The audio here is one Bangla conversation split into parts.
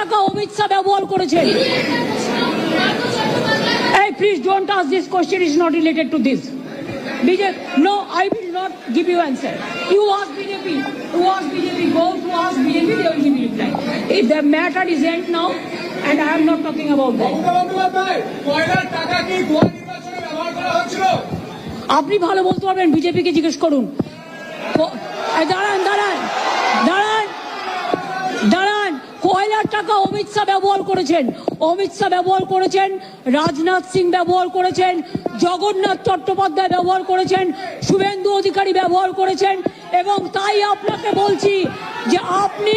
টাকা অমিত শাহ ব্যবহার করেছেন। Hey, please don't ask this question. It's not related to this. BJP, no, I will not give you answer. You ask BJP. You ask BJP. Go to ask BJP. They will give you reply. If the matter is end now, and I am not talking about that. আপনি ভালো বলতে পারবেন, বিজেপি কে জিজ্ঞেস করুন। দাঁড়ান দাঁড়ান দাঁড়ান দাঁড়ান, কয়লার টাকা অমিত শাহ ব্যবহার করেছেন। অমিত শাহ ব্যবহার করেছেন, রাজনাথ সিং ব্যবহার করেছেন, জগন্নাথ চট্টোপাধ্যায় ব্যবহার করেছেন, শুভেন্দু অধিকারী ব্যবহার করেছেন। এবং তাই আপনাকে বলছি যে আপনি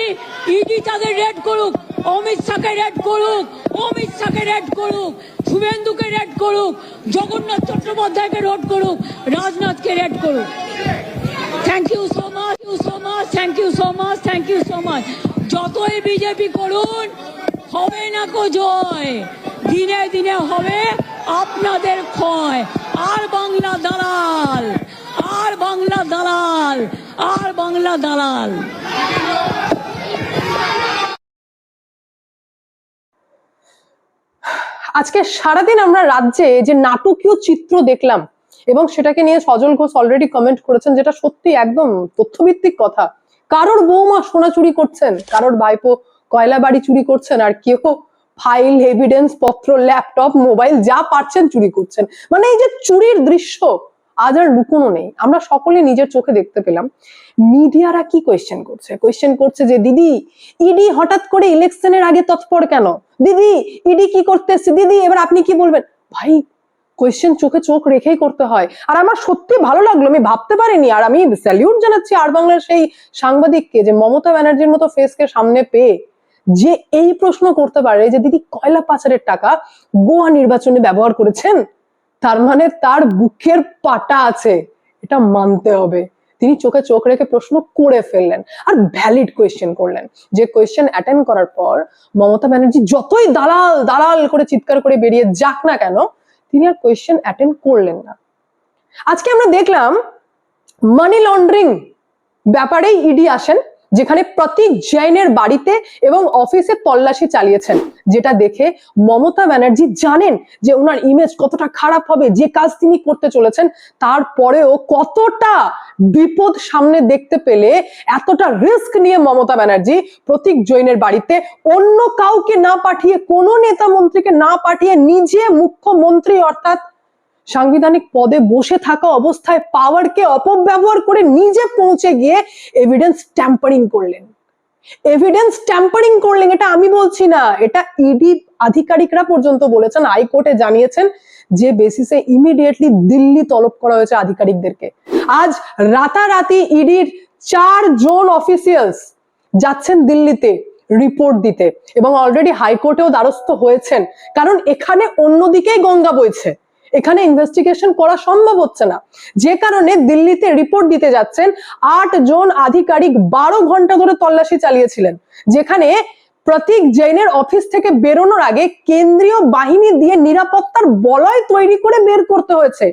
ইডি তাদের রেড করুক, অমিত শাহকে রেড করুক, অমিত শাহকে রেড করুক, শুভেন্দুকে রেড করুক, জগন্নাথ চট্টোপাধ্যায়কে রেড করুক, রাজনাথকে রেড করুক। Thank you so much, thank you so much, thank you so much. যতই বিজেপি করুন হবে না কো জয়, দিনে দিনে হবে আপনাদের ক্ষয়। আর বাংলা দালাল, আর বাংলা দালাল, আর বাংলা দালাল। আজকে সারাদিন আমরা রাজ্যে যে নাটকীয় চিত্র দেখলাম এবং সেটাকে নিয়ে সজল ঘোষ অলরেডি কমেন্ট করেছেন, যেটা সত্যি একদম তথ্যভিত্তিক কথা। কারোর বৌমা সোনা চুরি করছেন, কারোর ভাইপো কয়লা বাড়ি চুরি করছেন, আর কেউ ফাইল, এভিডেন্স পত্র, ল্যাপটপ, মোবাইল যা পারছেন চুরি করছেন। মানে এই যে চুরির দৃশ্য আজ আর লুকোনো নেই, আমরা সকলে নিজের চোখে দেখতে পেলাম। মিডিয়ারা কি কোয়েশ্চেন করছে যে দিদি ইডি হঠাৎ করে ইলেকশনের আগে তৎপর কেন, দিদি ইডি কি করতেছে, দিদি এবার আপনি কি বলবেন। ভাই কোয়েশ্চেন চোখে চোখ রেখেই করতে হয়। আর আমার সত্যি ভালো লাগলো, আমি ভাবতে পারিনি, আর আমি স্যালিউট জানাচ্ছি আর বাংলার সেই সাংবাদিককে যে মমতা ব্যানার্জির মতো ফেসকে সামনে পেয়ে যে এই প্রশ্ন করতে পারে যে দিদি কয়লা পাচারের টাকা গোয়া নির্বাচনে ব্যবহার করেছেন, তার মানে তার বুকের পাটা আছে, এটা মানতে হবে। তিনি চোখে চোখ রেখে প্রশ্ন করে ফেললেন আর ভ্যালিড কোয়েশ্চেন করলেন। যে কোয়েশ্চেন অ্যাটেন্ড করার পর মমতা ব্যানার্জি যতই দালাল দালাল করে চিৎকার করে বেরিয়ে যাক না কেন, তিনি আর কোয়েশ্চেন অ্যাটেন্ড করলেন না। আজকে আমরা দেখলাম মানি লন্ডারিং ব্যাপারেই ইডি আসেন, যেখানে প্রতীক জৈনের বাড়িতে এবং অফিসে তল্লাশি চালিয়েছেন, যেটা দেখে মমতা ব্যানার্জি জানেন যে ওনার ইমেজ কতটা খারাপ হবে, যে কাজ তিনি করতে চলেছেন। তারপরেও কতটা বিপদ সামনে দেখতে পেলে এতটা রিস্ক নিয়ে মমতা ব্যানার্জি প্রতীক জৈনের বাড়িতে অন্য কাউকে না পাঠিয়ে, কোনো নেতা মন্ত্রীকে না পাঠিয়ে, নিজে মুখ্যমন্ত্রী অর্থাৎ সাংবিধানিক পদে বসে থাকা অবস্থায় পাওয়ারকে অপব্যবহার করে নিজে পৌঁছে গিয়ে এভিডেন্স ট্যাম্পারিং করলেন। এটা আমি বলছি না, এটা ইডি আধিকারিকরা পর্যন্ত বলেছেন, হাইকোর্টে জানিয়েছেন, যে বেসিসে ইমিডিয়েটলি দিল্লি তলব করা হয়েছে আধিকারিকদেরকে। আজ রাতারাতি ইডির 4 জন অফিসিয়ালস যাচ্ছেন দিল্লিতে রিপোর্ট দিতে এবং অলরেডি হাইকোর্টেও দ্বারস্থ হয়েছেন, কারণ এখানে অন্যদিকেই গঙ্গা বইছে, এখানে ইনভেস্টিগেশন করা সম্ভব হচ্ছে না, যে কারণে দিল্লিতে রিপোর্ট দিতে যাচ্ছেন। 8 জন আধিকারিক 12 ঘন্টা ধরে তল্লাশি চালিয়েছিলেন, যেখানে প্রতীক জৈনের অফিস থেকে বেরোনোর আগে কেন্দ্রীয় বাহিনী দিয়ে নিরাপত্তার বলয় তৈরি করে বের করতে হয়েছে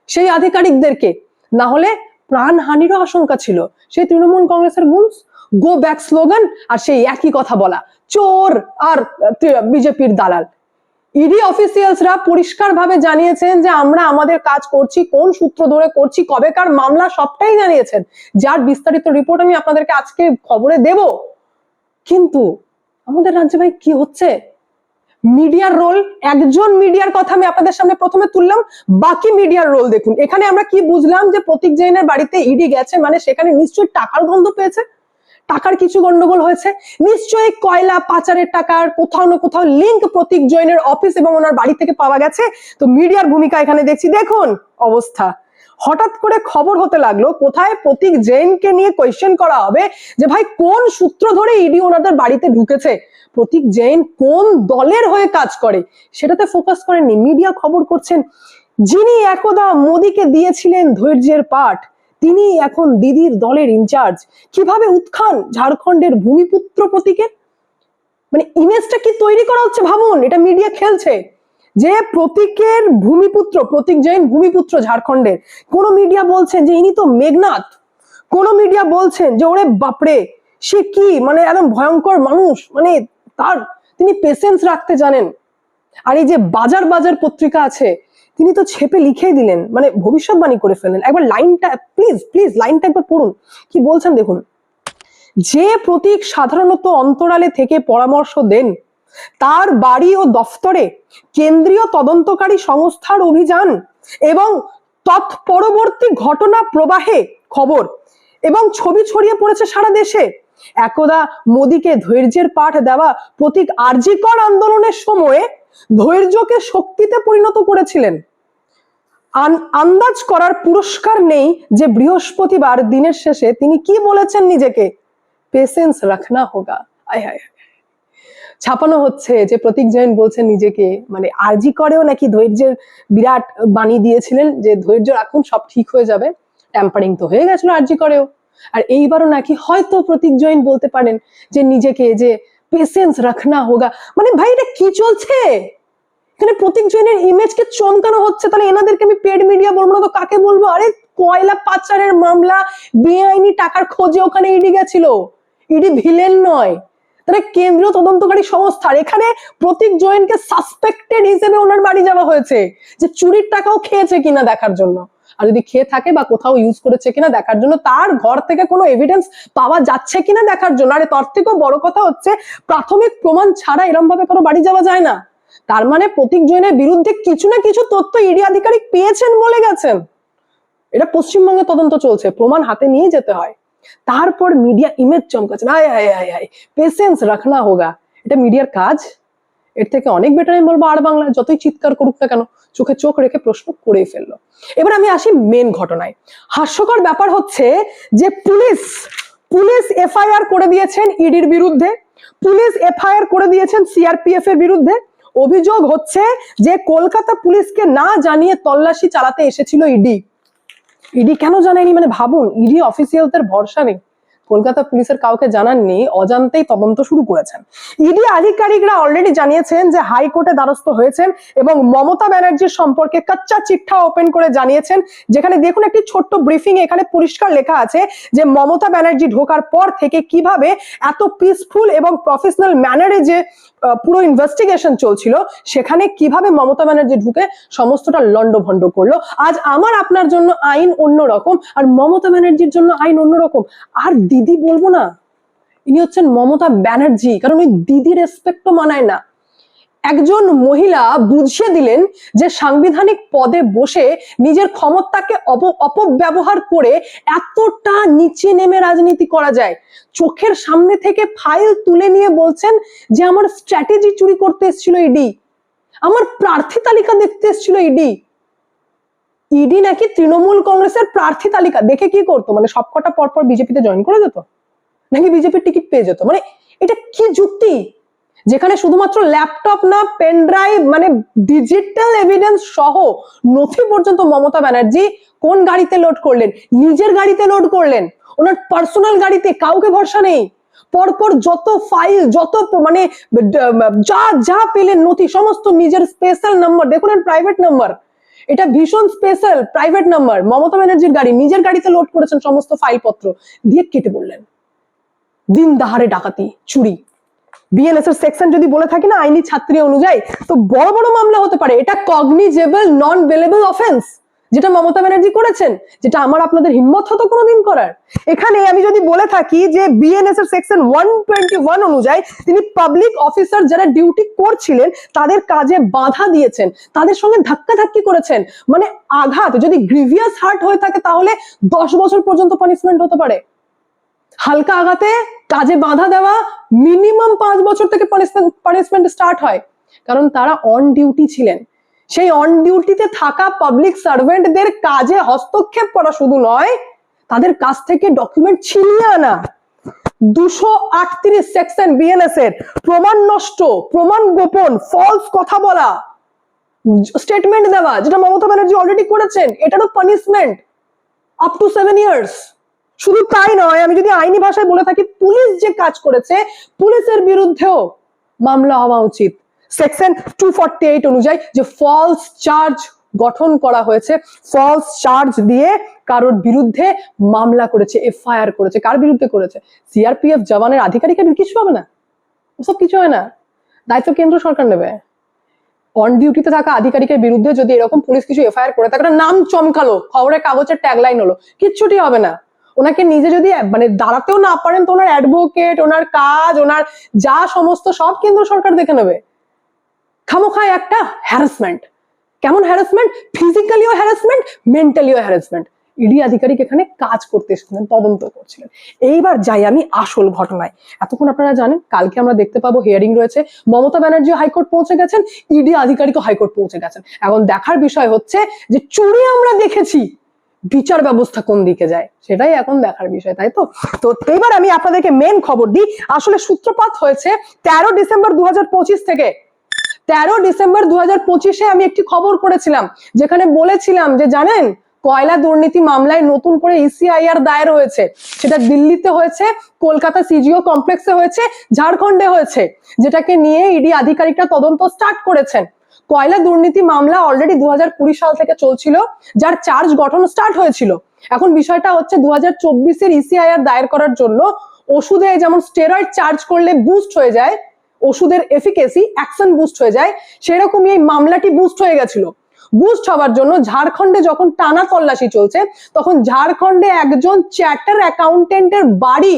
সেই আধিকারিকদেরকে, না হলে প্রাণহানিরও আশঙ্কা ছিল। সেই তৃণমূল কংগ্রেসের গুঞ্জ, গো ব্যাক স্লোগান, আর সেই একই কথা বলা, চোর আর বিজেপির দালাল। ইডি অফিসিয়ালসরা পরিষ্কার ভাবে জানিয়েছেন যে আমরা আমাদের কাজ করছি, কোন সূত্র ধরে করছি, কবেকার মামলা, সবটাই জানিয়েছেন, যার বিস্তারিত রিপোর্ট আমি আপনাদেরকে আজকে খবরে দেব। কিন্তু আমাদের রাজ্যে ভাই কি হচ্ছে? মিডিয়ার রোল, একজন মিডিয়ার কথা আমি আপনাদের সামনে প্রথমে তুললাম, বাকি মিডিয়ার রোল দেখুন। এখানে আমরা কি বুঝলাম যে প্রতীক জৈনের বাড়িতে ইডি গেছে, মানে সেখানে নিশ্চয়ই টাকার গন্ধ পেয়েছে, টাকার কিছু গন্ডগোল হয়েছে, নিশ্চয়ই কয়লা পাচারের টাকার কোথাও না কোথাও লিঙ্ক প্রতীক জৈনের অফিস এবং ওনার বাড়ি থেকে পাওয়া গেছে। তো মিডিয়ার ভূমিকা এখানে দেখছি, দেখুন অবস্থা। হঠাৎ করে খবর হতে লাগলো কোথায় প্রতীক জৈনকে নিয়ে কোয়েশ্চেন করা হবে, যে ভাই কোন সূত্র ধরে ইডি ওনাদের বাড়িতে ঢুকেছে, প্রতীক জৈন কোন দলের হয়ে কাজ করে, সেটাতে ফোকাস করেননি। মিডিয়া খবর করছেন যিনি একদা মোদীকে দিয়েছিলেন ধৈর্যের পাঠ, তিনি এখন দিদির দলের ইনচার্জ। কিভাবে উত্থান ঝাড়খণ্ডের ভূমিপুত্র প্রতীকের, মানে ইমেজটা কি তৈরি করা হচ্ছে ভাবুন। এটা মিডিয়া খেলছে যে প্রতীকের ভূমিপুত্র, প্রতীক জৈন ভূমিপুত্র ঝাড়খণ্ডের। কোন মিডিয়া বলছেন যে ইনি তো মেঘনাথ, কোন মিডিয়া বলছেন যে ওরে বাপরে সে কি, মানে একদম ভয়ঙ্কর মানুষ, মানে তার তিনি পেশেন্স রাখতে জানেন। আর এই যে বাজার বাজার পত্রিকা আছে, তিনি তো ছেপে লিখেই দিলেন, মানে ভবিষ্যৎবাণী করে ফেললেন। একবার লাইনটা প্লিজ প্লিজ লাইনটা একবার পড়ুন, কি বলছেন দেখুন। যে প্রতীক সাধারণত অন্তরালে থেকে পরামর্শ দেন, তার বাড়ি ও দফতরে কেন্দ্রীয় তদন্তকারী সংস্থার অভিযান এবং তৎপরবর্তী ঘটনা প্রবাহে খবর এবং ছবি ছড়িয়ে পড়েছে সারা দেশে। একদা মোদীকে ধৈর্যের পাঠ দেওয়া প্রতীক আরজিকর আন্দোলনের সময়ে ধৈর্যকে শক্তিতে পরিণত করেছিলেন। আন্দাজ করার পুরস্কার নেই যে বৃহস্পতিবার দিনের শেষে তিনি কি বলেছেন নিজেকে, পেশেন্স রাখনা হোগা। আয় হায়, ছাপানো হচ্ছে যে প্রতীক জৈন বলছেন নিজেকে, মানে আরজি করেও নাকি ধৈর্যের বিরাট বাণী দিয়েছিলেন যে ধৈর্য রাখুন সব ঠিক হয়ে যাবে। ট্যাম্পারিং তো হয়ে গেছিল আরজি করেও, আর এইবারও নাকি হয়তো প্রতীক জৈন বলতে পারেন যে নিজেকে যে পেশেন্স রাখনা হোগা। মানে ভাই এটা কি চলছে এখানে? প্রতীক জৈনের ইমেজকে চমকানো হচ্ছে, তাহলে এনাদেরকে আমি পেড মিডিয়া বলবো না তো কাকে বলবো? আরে কয়লা পাচারের মামলা, বেআইনি টাকার খোঁজে ওখানে ইডি গেছিল। ইডি ভিলেন নয়, তারা কেন্দ্রীয় তদন্তকারী সংস্থার। এখানে প্রতীক জৈনকে সাসপেক্টেড হিসেবে ওনার বাড়ি যাওয়া হয়েছে যে চুরির টাকাও খেয়েছে কিনা দেখার জন্য, আর যদি খেয়ে থাকে বা কোথাও ইউজ করেছে কিনা দেখার জন্য, তার ঘর থেকে কোনো এভিডেন্স পাওয়া যাচ্ছে কিনা দেখার জন্য। আরে তার থেকেও বড় কথা হচ্ছে প্রাথমিক প্রমাণ ছাড়া এরম ভাবে কারো বাড়ি যাওয়া যায় না। তার মানে প্রতীক জৈনের বিরুদ্ধে কিছু না কিছু তথ্য ইডি আধিকারিক পেয়েছেন বলে গেছেন। এটা পশ্চিমবঙ্গে তদন্ত চলছে, প্রমাণ হাতে নিয়ে যেতে হয়। তারপর মিডিয়া ইমেজ চমকাচ্ছেন, আয় আয় আয় আয় পেশেন্স রাখনা হোগা। এটা মিডিয়ার কাজ? এর থেকে অনেক বেটার আমি বলবো আর বাংলা যতই চিৎকার করুক না কেন চোখে চোখ রেখে প্রশ্ন করেই ফেললো। এবার আমি আসি মেন ঘটনায়। হাস্যকর ব্যাপার হচ্ছে যে পুলিশ এফআইআর করে দিয়েছেন ইডির বিরুদ্ধে, পুলিশ এফআইআর করে দিয়েছেন সিআরপিএফ এর বিরুদ্ধে। অভিযোগ হচ্ছে যে কলকাতা পুলিশকে না জানিয়ে তল্লাশি চালাতে এসেছিল ইডি। ইডি কেন জানায়নি? মানে ভাবুন, ইডি অফিসিয়ালদের ভরসা নেই, কলকাতা পুলিশের কাউকে জানাননি, অজান্তেই তদন্ত শুরু করেছেন। ইডি আধিকারিকরা অলরেডি জানিয়েছেন যে হাইকোর্টে দ্বারস্থ হয়েছেন এবং মমতা ব্যানার্জির সম্পর্কে কাচ্চা চিঠা ওপেন করে জানিয়েছেন, যেখানে দেখুন একটি ছোট্ট ব্রিফিং এখানে পরিষ্কার লেখা আছে যে মমতা ব্যানার্জি ঢোকার পর থেকে কিভাবে এত পিসফুল এবং প্রফেশনাল ম্যানারে যে পুরো ইনভেস্টিগেশন চলছিল, সেখানে কিভাবে মমতা ব্যানার্জি ঢুকে সমস্তটা লন্ডভন্ড করলো। আজ আমার আপনার জন্য আইন অন্যরকম, আর মমতা ব্যানার্জির জন্য আইন অন্যরকম। আর দিদি বলবো না, ইনি হচ্ছেন মমতা ব্যানার্জি, কারণ ওই দিদি রেসপেক্টও মানায় না। একজন মহিলা বুঝিয়ে দিলেন যে সাংবিধানিক পদে বসে নিজের ক্ষমতাকে অপব্যবহার করে এতটা নিচে নেমে রাজনীতি করা যায়। চোখের সামনে থেকে ফাইল তুলে নিয়ে বলছেন যে আমার স্ট্র্যাটেজি চুরি করতে এসেছিল ইডি, আমার প্রার্থী তালিকা দেখতে এসেছিল ইডি। ইডি নাকি তৃণমূল কংগ্রেসের প্রার্থী তালিকা দেখে কি করতো, মানে সবকটা পরপর বিজেপিতে জয়েন করে যেত, নাকি বিজেপির টিকিট পেয়ে যেত? মানে এটা কি যুক্তি, যেখানে শুধুমাত্র ল্যাপটপ না পেন ড্রাইভ মানে ডিজিটাল এভিডেন্স সহ নথি পর্যন্ত মমতা ব্যানার্জি কোন গাড়িতে লোড করলেন? নিজের গাড়িতে লোড করলেন, ওনার পার্সোনাল গাড়িতে, কাউকে ভরসা নেই। পরপর যত ফাইল, যত মানে যা যা পেলেন নথি, সমস্ত নিজের স্পেশাল নাম্বার, দেখুন প্রাইভেট নাম্বার, এটা ভীষণ স্পেশাল প্রাইভেট নাম্বার। মমতা ব্যানার্জির গাড়ি, নিজের গাড়িতে লোড করেছেন সমস্ত ফাইলপত্র, দিয়ে কেটে বললেন দিন দাহারে ডাকাতি, চুরি। বিএনএস এর সেকশন যদি বলে থাকি না আইনি ছাত্রী অনুযায়ী, তো বড় বড় মামলা হতে পারে। এটা কগনিজেবল নন বেলেবল অফেন্স, যেটা মমতা ব্যানার্জি করেছেন, যেটা আমার আপনাদের হিম্মত হতো কোনোদিন করার। এখানে আমি যদি বলে থাকি যে বিএনএস এর সেকশন 121 অনুযায়ী তিনি পাবলিক অফিসার যারা ডিউটি করছিলেন তাদের কাজে বাধা দিয়েছেন, তাদের সঙ্গে ধাক্কাধাক্কি করেছেন, মানে আঘাত, যদি গ্রিভিয়াস হার্ট হয়ে থাকে তাহলে 10 বছর পর্যন্ত পানিশমেন্ট হতে পারে। হালকা আঘাতে কাজে বাধা দেওয়া মিনিমাম 5 বছর থেকে পানিশমেন্ট স্টার্ট হয়, কারণ তারা অন ডিউটি ছিলেন। সেই অন ডিউটিতে থাকা পাবলিক সার্ভেন্টদের কাজে হস্তক্ষেপ করা শুধু নয়, তাদের কাছ থেকে ডকুমেন্ট ছিনিয়ে আনা। 238 সেকশন বিএনএস এর প্রমাণ নষ্ট, প্রমাণ গোপন, ফলস কথা বলা, স্টেটমেন্ট দেওয়া, যেটা মমতা ব্যানার্জি অলরেডি করেছেন, এটারও পানিশমেন্ট আপ টু 7 ইয়ার্স। শুধু তাই নয়, আমি যদি আইনি ভাষায় বলে থাকি, পুলিশ যে কাজ করেছে পুলিশের বিরুদ্ধেও মামলা হওয়া উচিত। সেকশন 248 অনুযায়ী যে ফলস চার্জ গঠন করা হয়েছে, ফলস চার্জ দিয়ে কারোর বিরুদ্ধে মামলা করেছে, এফআইআর করেছে, কার বিরুদ্ধে করেছে? সিআরপিএফ জওয়ানের আধিকারিকের কিছু হবে না, ওসব কিছু হয় না। দায়িত্ব কেন্দ্র সরকার নেবে। অন ডিউটিতে থাকা আধিকারিকের বিরুদ্ধে যদি এরকম পুলিশ কিছু এফআইআর করে থাকে, নাম চমকালো, খবরের কাগজের ট্যাগলাইন হলো, কিচ্ছুটি হবে না। ওনাকে নিজে যদি মানে দাঁড়াতেও না পারেন তো ওনার অ্যাডভোকেট, ওনার কাজ, ওনার যা সমস্ত সব কেন্দ্র সরকার দেখে নেবে। খামোখায় একটা হ্যারাসমেন্ট। কেমন হ্যারাসমেন্ট? ফিজিক্যালিও হ্যারাসমেন্ট, মেন্টালিও হ্যারাসমেন্ট। ইডি আধিকারিক এখানে কাজ করতে এসেছিলেন, তদন্ত করছিলেন। এইবার যাই আমি আসল ঘটনায়। এতক্ষণ আপনারা জানেন কালকে আমরা দেখতে পাবো হিয়ারিং রয়েছে, মমতা ব্যানার্জি হাইকোর্ট পৌঁছে গেছেন, ইডি আধিকারিকও হাইকোর্ট পৌঁছে গেছেন। এখন দেখার বিষয় হচ্ছে যে চুরি আমরা দেখেছি, বিচার ব্যবস্থা কোন দিকে যায় সেটাই এখন দেখার বিষয়, তাই তো? তো এবার আমি আপনাদেরকে মেন খবর দিই। আসলে সূত্রপাত হয়েছে 13 ডিসেম্বর 2025 থেকে। 13 ডিসেম্বর 2025-এ আমি একটি খবর করেছিলাম, যেখানে বলেছিলাম যে জানেন কয়লা দুর্নীতি মামলায় নতুন করে ইসিআইআর দায়ের হয়েছে। সেটা দিল্লিতে হয়েছে, কলকাতা সিজিও কমপ্লেক্সে হয়েছে, ঝাড়খণ্ডে হয়েছে, যেটাকে নিয়ে ইডি আধিকারিকরা তদন্ত স্টার্ট করেছেন। কয়লা দুর্নীতি মামলা অলরেডি 2020 সাল থেকে চলছিল, যার চার্জ গঠন স্টার্ট হয়েছিল। এখন বিষয়টা হচ্ছে 2024-এর ইসিআইআর দায়ের করার জন্য ওষুধে যেমন স্টেরয়েড চার্জ করলে বুস্ট হয়ে যায়, ওষুধের এফিকেসি অ্যাকশন বুস্ট হয়ে যায়, সেরকমই এই মামলাটি বুস্ট হয়ে গেছিল। বুস্ট হওয়ার জন্য ঝাড়খণ্ডে যখন টানা তল্লাশি চলছে, তখন ঝাড়খণ্ডে একজন চ্যাটার অ্যাকাউন্টেন্টের বাড়ি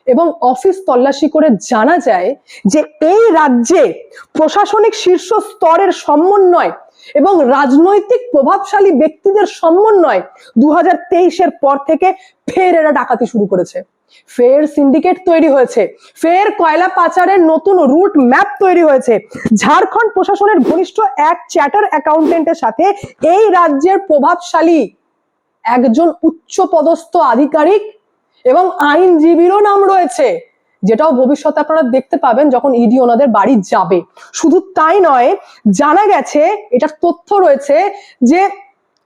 এবং অফিস তল্লাশি করে জানা যায় যে এই রাজ্যে প্রশাসনিক শীর্ষ স্তরের সমন্বয় এবং রাজনৈতিক প্রভাবশালী ব্যক্তিদের সমন্বয় 2023-এর পর থেকে ফের এরা ডাকাতি শুরু করেছে। ফের সিন্ডিকেট তৈরি হয়েছে, ফের কয়লা পাচারের নতুন রুট ম্যাপ তৈরি হয়েছে। ঝাড়খণ্ড প্রশাসনের ঘনিষ্ঠ এক চ্যাটার অ্যাকাউন্টেন্টের সাথে এই রাজ্যের প্রভাবশালী একজন উচ্চপদস্থ আধিকারিক এবং আইনজীবীরও নাম রয়েছে, যেটাও ভবিষ্যতে আপনারা দেখতে পাবেন যখন ইডি ওনাদের বাড়ি যাবে। শুধু তাই নয়, জানা গেছে, এটার তথ্য রয়েছে যে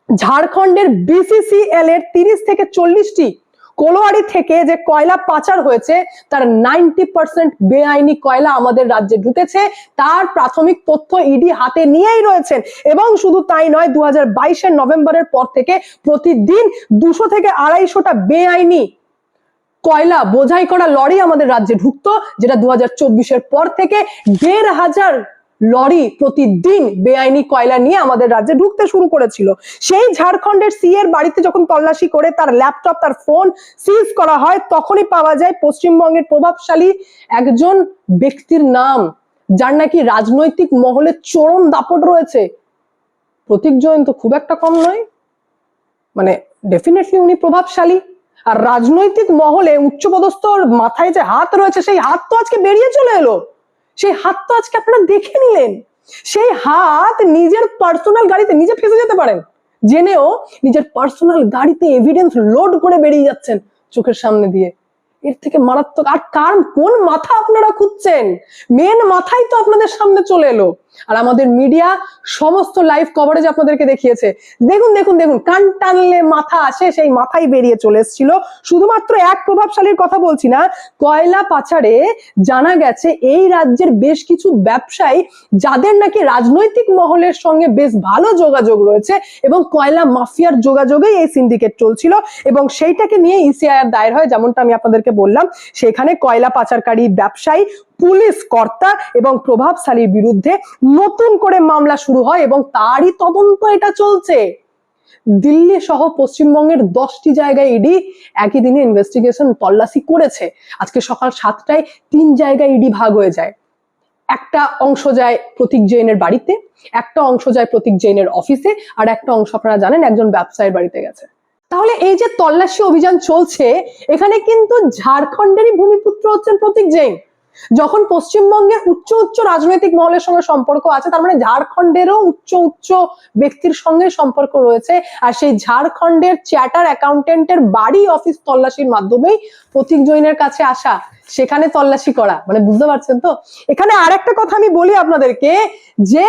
ঝাড়খণ্ডের বিসিসিএল এর 30 থেকে 40টি কোলোয়ারি থেকে যে কয়লা পাচার হয়েছে তার 90% বেআইনি কয়লা আমাদের রাজ্যে ঢুকেছে, তার প্রাথমিক তথ্য ইডি হাতে নিয়েই রয়েছেন। এবং শুধু তাই নয়, 2022-এর নভেম্বরের পর থেকে প্রতিদিন 200 থেকে 250টা বেআইনি কয়লা বোঝাই করা লরি আমাদের রাজ্যে ঢুকতো, যেটা 2024-এর পর থেকে 1500 লরি প্রতিদিন বেআইনি কয়লা নিয়ে আমাদের রাজ্যে ঢুকতে শুরু করেছিল। সেই ঝাড়খণ্ডের সি এর বাড়িতে যখন তল্লাশি করে তার ল্যাপটপ, তার ফোন সিজ করা হয়, তখনই পাওয়া যায় পশ্চিমবঙ্গের প্রভাবশালী একজন ব্যক্তির নাম, যার নাকি রাজনৈতিক মহলে চরম দাপট রয়েছে। প্রতীক জৈন তো খুব একটা কম নয়, মানে ডেফিনেটলি উনি প্রভাবশালী। আর রাজনৈতিক মহলে উচ্চপদস্থ মাথায় যে হাত রয়েছে, সেই হাত তো আজকে বেরিয়ে চলে এলো, সেই হাত তো আজকে আপনারা দেখে নিলেন। সেই হাত নিজের পার্সোনাল গাড়িতে নিজে ফেসে যেতে পারেন জেনেও নিজের পার্সোনাল গাড়িতে এভিডেন্স লোড করে বেরিয়ে যাচ্ছেন চোখের সামনে দিয়ে। এর থেকে মারাত্মক আর কোন মাথা আপনারা খুঁজছেন? মেন মাথাই তো আপনাদের সামনে চলে এলো। আর আমাদের মিডিয়া সমস্ত লাইভ কভারেজ আপনাদেরকে দেখিয়েছে। দেখুন দেখুন দেখুন, কান টানলে মাথা আসে, সেই মাথাই বেরিয়ে চলে এসেছিল। শুধুমাত্র এক প্রভাবশালীর কথা বলছি না, কয়লা পাচারে জানা গেছে এই রাজ্যের বেশ কিছু ব্যবসায়ী যাদের নাকি রাজনৈতিক মহলের সঙ্গে বেশ ভালো যোগাযোগ রয়েছে এবং কয়লা মাফিয়ার যোগাযোগেই এই সিন্ডিকেট চলছিল, এবং সেইটাকে নিয়ে ইসিআইআর দায়ের হয়। যেমনটা আমি আপনাদেরকে বললাম, সেখানে কয়লা পাচারকারী ব্যবসায়ী, পুলিশ কর্তা এবং প্রভাবশালীর বিরুদ্ধে নতুন করে মামলা শুরু হয় এবং তারই তদন্ত এটা চলছে। দিল্লি সহ পশ্চিমবঙ্গের 10টি জায়গায় ইডি একই দিনে ইনভেস্টিগেশন তল্লাশি করেছে। আজকে সকাল 7টায় 3 জায়গায় ইডি ভাগ হয়ে যায়। একটা অংশ যায় প্রতীক জৈনের বাড়িতে, একটা অংশ যায় প্রতীক জৈনের অফিসে, আর একটা অংশ আপনারা জানেন একজন ব্যবসায়ীর বাড়িতে গেছে। তাহলে এই যে তল্লাশি অভিযান চলছে, এখানে কিন্তু ঝাড়খণ্ডেরই ভূমিপুত্র হচ্ছেন প্রতীক জৈন। যখন পশ্চিমবঙ্গের উচ্চ উচ্চ রাজনৈতিক মহলের সঙ্গে সম্পর্ক আছে, তার মানে ঝাড়খণ্ডেরও উচ্চ উচ্চ ব্যক্তির সঙ্গে সম্পর্ক রয়েছে। আর সেই ঝাড়খণ্ডের চ্যাটার অ্যাকাউন্টেন্টের বাড়ি অফিস তল্লাশির মাধ্যমেই প্রতীক জৈনের কাছে আসা, সেখানে তল্লাশি করা, মানে বুঝতে পারছেন তো? এখানে আরেকটা কথা আমি বলি আপনাদেরকে, যে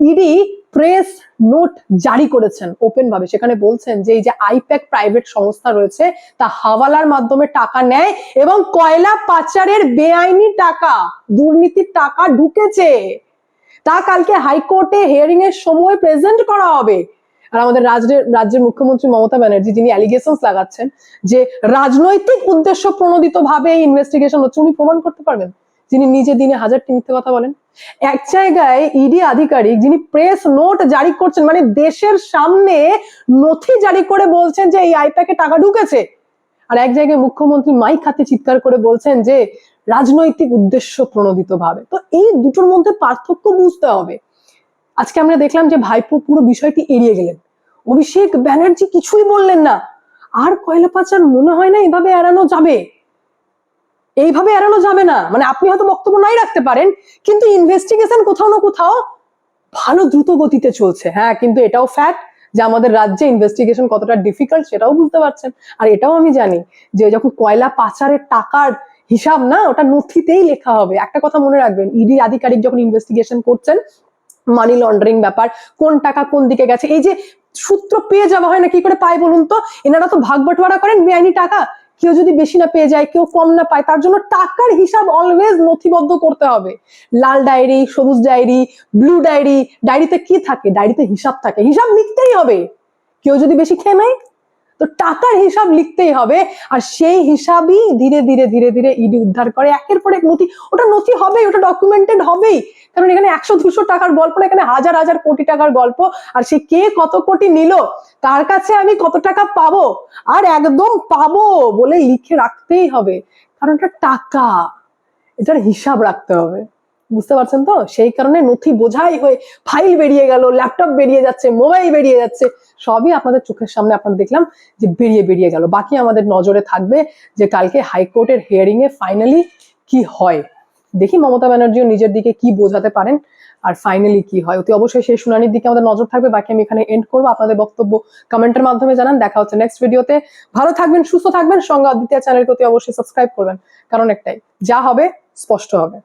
ইডি প্রেস নোট জারি করেছেন ওপেন ভাবে। সেখানে বলছেন যে এই যে আইপ্যাক প্রাইভেট সংস্থা রয়েছে, তা হাওয়ালার মাধ্যমে টাকা নেয় এবং কয়লা পাচারের বেআইনি টাকা, দুর্নীতির টাকা ঢুকেছে, তা কালকে হাইকোর্টে হিয়ারিং এর সময় প্রেজেন্ট করা হবে। আর আমাদের রাজ্যের মুখ্যমন্ত্রী মমতা ব্যানার্জি, যিনি অ্যালিগেশনস লাগাচ্ছেন যে রাজনৈতিক উদ্দেশ্য প্রণোদিত ভাবে এই ইনভেস্টিগেশন হচ্ছে, উনি প্রমাণ করতে পারবেন যিনি নিজে দিনে 1000টি মিথ্যে কথা বলেন। এক জায়গায় ইডি আধিকারিক যিনি প্রেস নোট জারি করছেন, মানে দেশের সামনে নথি জারি করে বলছেন যে এই আইপ্যাকে টাকা ঢুকেছে, আর এক জায়গায় মুখ্যমন্ত্রী মাইক হাতে চিৎকার করে বলছেন যে রাজনৈতিক উদ্দেশ্য প্রণোদিত ভাবে। তো এই দুটোর মধ্যে পার্থক্য বুঝতে হবে। আজকে আমরা দেখলাম যে ভাইপো পুরো বিষয়টি এড়িয়ে গেলেন, অভিষেক ব্যানার্জি কিছুই বললেন না। আর কয়লা পাচার মনে হয় না এইভাবে এড়ানো যাবে, এইভাবে এড়ানো যাবে না। মানে আপনি হয়তো বক্তব্য নাই রাখতে পারেন, কিন্তু ইনভেস্টিগেশন কোথাও না কোথাও ভালো দ্রুত গতিতে চলছে। হ্যাঁ, কিন্তু এটাও ফ্যাক্ট যে আমাদের রাজ্যে ইনভেস্টিগেশন কতটা ডিফিকাল্ট সেটাও বুঝতে পারছেন। আর এটাও আমি জানি যে যখন কয়লা পাচারের টাকার হিসাব না, ওটা নথিতেই লেখা হবে। একটা কথা মনে রাখবেন, ইডি আধিকারিক যখন ইনভেস্টিগেশন করছেন, মানি লন্ডারিং ব্যাপার, কোন টাকা কোন দিকে গেছে, এই যে সূত্র পেয়ে যাওয়া হয় না, কি করে পায় বলুন তো? এনারা তো ভাগ বাটোয়ারা করেন বেআইনি টাকা, কেউ যদি বেশি না পেয়ে যায়, কেউ কম না পায়, তার জন্য টাকার হিসাব অলওয়েজ নথিবদ্ধ করতে হবে। লাল ডায়েরি, সবুজ ডায়েরি, ব্লু ডায়েরি, ডায়েরিতে কি থাকে? ডায়েরিতে হিসাব থাকে, হিসাব লিখতেই হবে। কেউ যদি বেশি খেয়ে নেয় তো টাকার হিসাব লিখতেই হবে, আর সেই হিসাবই ধীরে ধীরে ধীরে ধীরে ইডি উদ্ধার করে একের পর এক নথি। ওটা নথি হবেই, ওটা ডকুমেন্টেড হবেই, কারণ এখানে 100-200 টাকার গল্প না, এখানে হাজার হাজার কোটি টাকার গল্প। আর সে কে কত কোটি নিল, তার কাছে আমি কত টাকা পাবো, আর একদম পাবো বলে লিখে রাখতেই হবে, কারণ এটা টাকা, এটার হিসাব রাখতে হবে। বুঝতে পারছেন তো? সেই কারণে নথি বোঝাই হয়ে ফাইল বেরিয়ে গেল, ল্যাপটপ বেরিয়ে যাচ্ছে, মোবাইল বেরিয়ে যাচ্ছে, সবই আপনাদের চোখের সামনে আপনারা দেখলাম যে বেরিয়ে গেল। বাকি আমাদের নজরে থাকবে যে কালকে হাইকোর্টের হিয়ারিং এ ফাইনালি কি হয়। দেখি মমতা ব্যানার্জিও নিজের দিকে কি বোঝাতে পারেন, আর ফাইনালি কি হয়। অতি অবশ্যই সেই শুনানির দিকে আমাদের নজর থাকবে। বাকি আমি এখানে এন্ড করবো। আপনাদের বক্তব্য কমেন্টের মাধ্যমে জানান। দেখা হচ্ছে নেক্সট ভিডিওতে। ভালো থাকবেন, সুস্থ থাকবেন। সঙ্গে অদ্বিতীয় চ্যানেলকে অতি অবশ্যই সাবস্ক্রাইব করবেন, কারণ একটাই, যা হবে স্পষ্ট হবে।